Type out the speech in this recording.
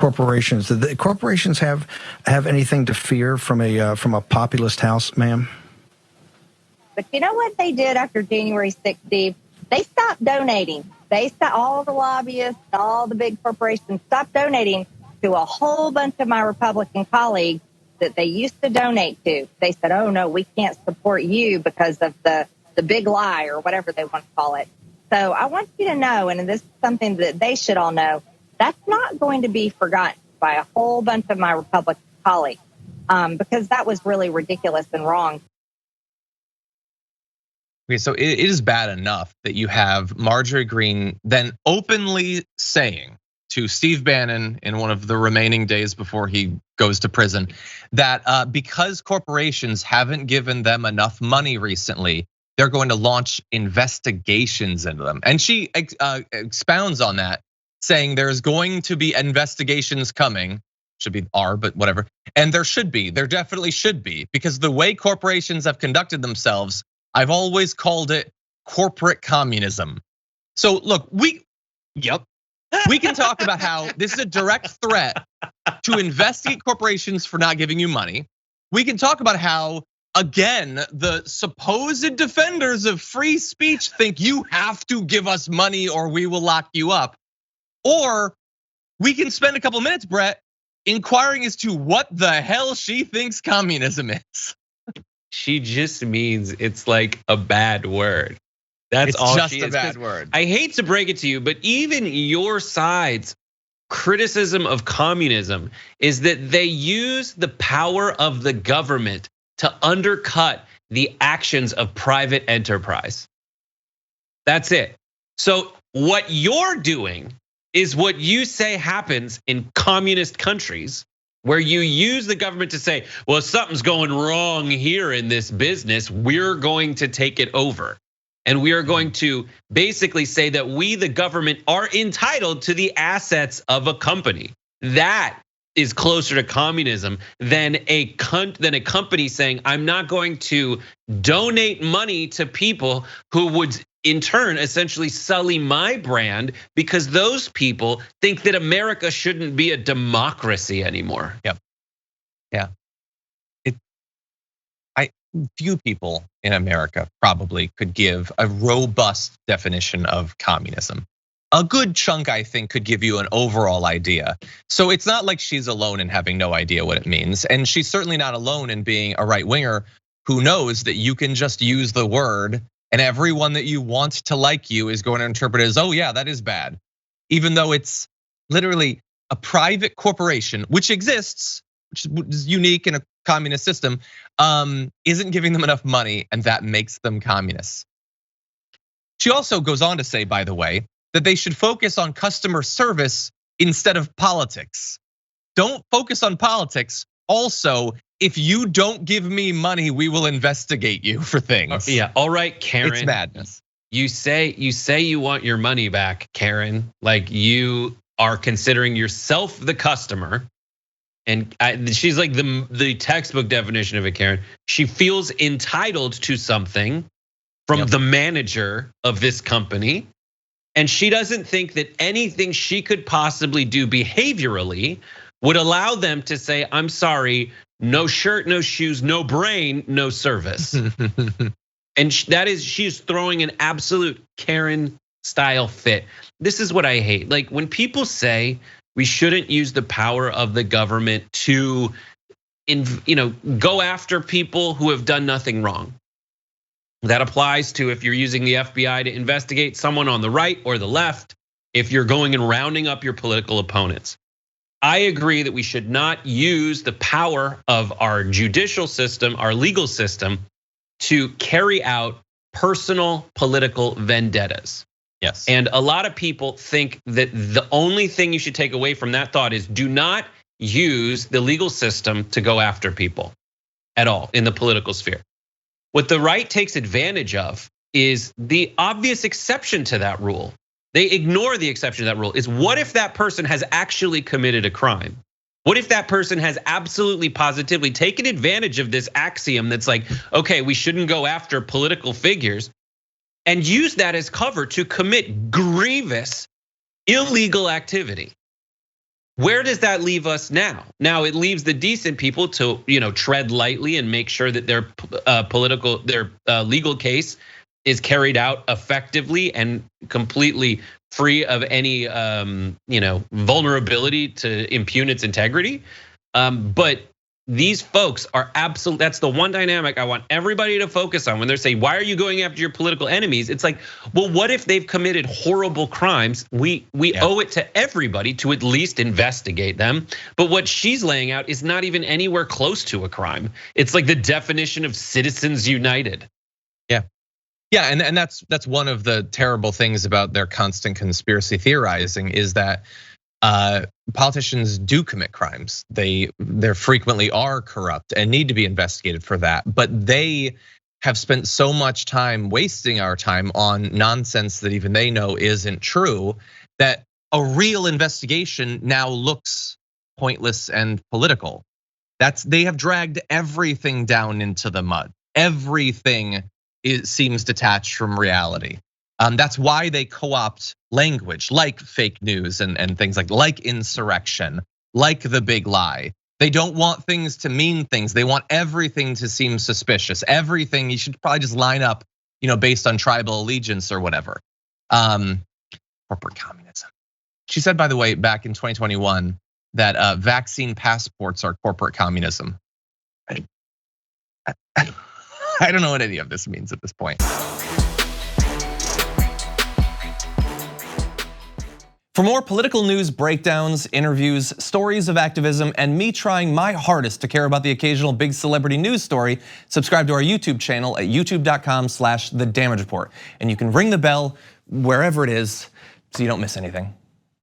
corporations. Do the corporations have anything to fear from a populist house, ma'am? But you know what they did after January 6th, Steve? They stopped donating. All the lobbyists, all the big corporations stopped donating to a whole bunch of my Republican colleagues that they used to donate to. They said, oh, no, we can't support you because of the big lie or whatever they want to call it. So I want you to know, and this is something that they should all know, that's not going to be forgotten by a whole bunch of my Republican colleagues because that was really ridiculous and wrong. Okay, so it is bad enough that you have Marjorie Greene then openly saying to Steve Bannon in one of the remaining days before he goes to prison that because corporations haven't given them enough money recently, they're going to launch investigations into them. And she expounds on that, saying there's going to be investigations coming, should be are, but whatever. And there definitely should be, because the way corporations have conducted themselves, I've always called it corporate communism. So look, we can talk about how this is a direct threat to investigate corporations for not giving you money. We can talk about how, again, the supposed defenders of free speech think you have to give us money or we will lock you up. Or we can spend a couple minutes, Brett, inquiring as to what the hell she thinks communism is. She just means it's like a bad word. That's all just she a is. bad word. I hate to break it to you, but even your side's criticism of communism is that they use the power of the government to undercut the actions of private enterprise. That's it. So what you're doing is what you say happens in communist countries, where you use the government to say, well, something's going wrong here in this business, we're going to take it over. And we are going to basically say that we, the government, are entitled to the assets of a company. That is closer to communism than a company saying, I'm not going to donate money to people who would in turn essentially sully my brand because those people think that America shouldn't be a democracy anymore. Yep. Yeah. Few people in America probably could give a robust definition of communism. A good chunk, I think, could give you an overall idea. So it's not like she's alone in having no idea what it means. And she's certainly not alone in being a right winger who knows that you can just use the word and everyone that you want to like you is going to interpret it as, oh yeah, that is bad. Even though it's literally a private corporation, which exists, which is unique in a communist system, isn't giving them enough money, and that makes them communists. She also goes on to say, by the way, that they should focus on customer service instead of politics. Don't focus on politics. Also, if you don't give me money, we will investigate you for things. Yeah, all right, Karen. It's madness. You say you want your money back, Karen, like you are considering yourself the customer. And she's like the textbook definition of a Karen. She feels entitled to something from the manager of this company. And she doesn't think that anything she could possibly do behaviorally would allow them to say, I'm sorry, no shirt, no shoes, no brain, no service. And she's throwing an absolute Karen style fit. This is what I hate. Like when people say, we shouldn't use the power of the government to go after people who have done nothing wrong. That applies to if you're using the FBI to investigate someone on the right or the left, if you're going and rounding up your political opponents. I agree that we should not use the power of our judicial system, our legal system, to carry out personal political vendettas. Yes. And a lot of people think that the only thing you should take away from that thought is do not use the legal system to go after people at all in the political sphere. What the right takes advantage of is the obvious exception to that rule. They ignore the exception to that rule. Is what if that person has actually committed a crime? What if that person has absolutely positively taken advantage of this axiom that's like, okay, we shouldn't go after political figures, and use that as cover to commit grievous illegal activity? Where does that leave us now? Now it leaves the decent people to, tread lightly and make sure that their legal case is carried out effectively and completely free of any, vulnerability to impugn its integrity. But these folks are absolute. That's the one dynamic I want everybody to focus on when they're saying, why are you going after your political enemies? It's like, well, what if they've committed horrible crimes? We owe it to everybody to at least investigate them. But what she's laying out is not even anywhere close to a crime. It's like the definition of citizens united. Yeah, and that's one of the terrible things about their constant conspiracy theorizing is that politicians do commit crimes. They frequently are corrupt and need to be investigated for that. But they have spent so much time wasting our time on nonsense that even they know isn't true, that a real investigation now looks pointless and political. They have dragged everything down into the mud. Everything seems detached from reality. That's why they co-opt language like fake news and things like insurrection, like the big lie. They don't want things to mean things. They want everything to seem suspicious. Everything you should probably just line up, based on tribal allegiance or whatever. Corporate communism. She said, by the way, back in 2021 that vaccine passports are corporate communism. I don't know what any of this means at this point. For more political news breakdowns, interviews, stories of activism, and me trying my hardest to care about the occasional big celebrity news story, subscribe to our YouTube channel at youtube.com/thedamagereport. And you can ring the bell wherever it is so you don't miss anything.